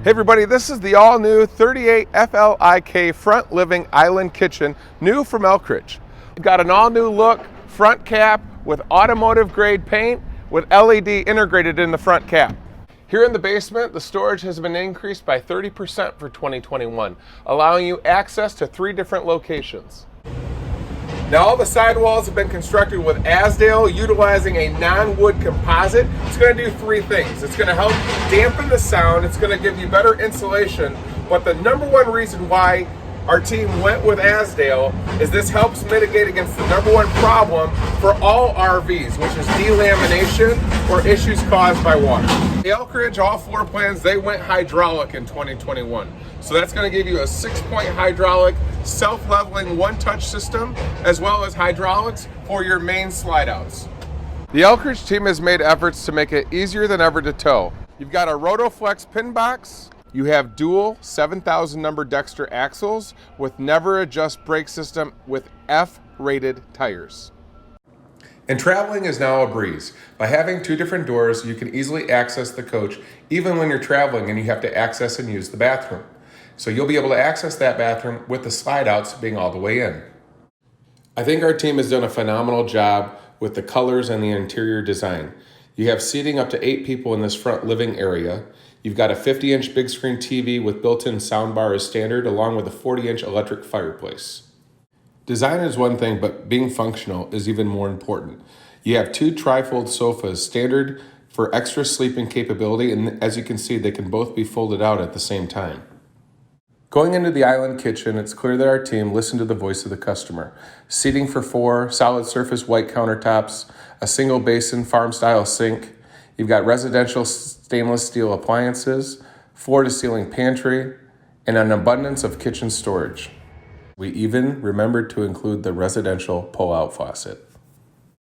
Hey everybody, this is the all-new 38 FLIK front living island kitchen, new from Elkridge. Got an all-new look, front cap with automotive grade paint with LED integrated in the front cap. Here in the basement, the storage has been increased by 30% for 2021, allowing you access to 3 different locations. Now all the sidewalls have been constructed with Azdel utilizing a non-wood composite. It's going to do 3 things. It's going to help dampen the sound, it's going to give you better insulation, but the number one reason why our team went with Azdel is this helps mitigate against the number one problem for all RVs, which is delamination or issues caused by water. The Elkridge, all floor plans, they went hydraulic in 2021. So that's going to give you a 6-point hydraulic, self-leveling one-touch system, as well as hydraulics for your main slide-outs. The Elkridge team has made efforts to make it easier than ever to tow. You've got a Rotoflex pin box. You have dual 7,000 number Dexter axles with never adjust brake system with F-rated tires. And traveling is now a breeze. By having 2 different doors, you can easily access the coach even when you're traveling and you have to access and use the bathroom. So you'll be able to access that bathroom with the slide outs being all the way in. I think our team has done a phenomenal job with the colors and the interior design. You have seating up to 8 people in this front living area. You've got a 50-inch big screen TV with built-in soundbar as standard, along with a 40-inch electric fireplace. Design is one thing, but being functional is even more important. You have 2 trifold sofas, standard for extra sleeping capability, and as you can see, they can both be folded out at the same time. Going into the island kitchen, it's clear that our team listened to the voice of the customer. Seating for 4, solid surface white countertops, a single basin farm-style sink. You've got residential stainless steel appliances, floor-to-ceiling pantry, and an abundance of kitchen storage. We even remembered to include the residential pull-out faucet.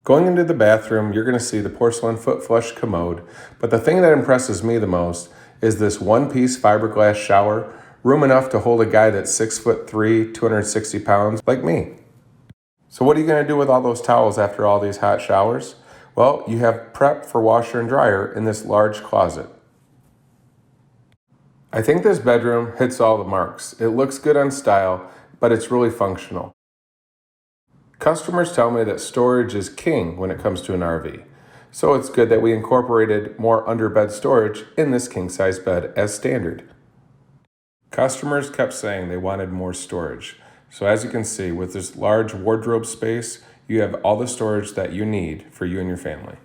Going into the bathroom, you're going to see the porcelain foot flush commode, but the thing that impresses me the most is this one-piece fiberglass shower, room enough to hold a guy that's 6'3", 260 pounds, like me. So what are you going to do with all those towels after all these hot showers? Well, you have prep for washer and dryer in this large closet. I think this bedroom hits all the marks. It looks good on style, but it's really functional. Customers tell me that storage is king when it comes to an RV. So it's good that we incorporated more underbed storage in this king-size bed as standard. Customers kept saying they wanted more storage. So as you can see, with this large wardrobe space, you have all the storage that you need for you and your family.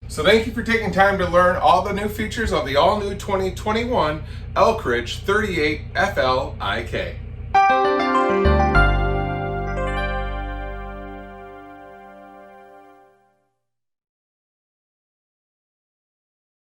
So thank you for taking time to learn all the new features of the all-new 2021 Elkridge 38 FLIK.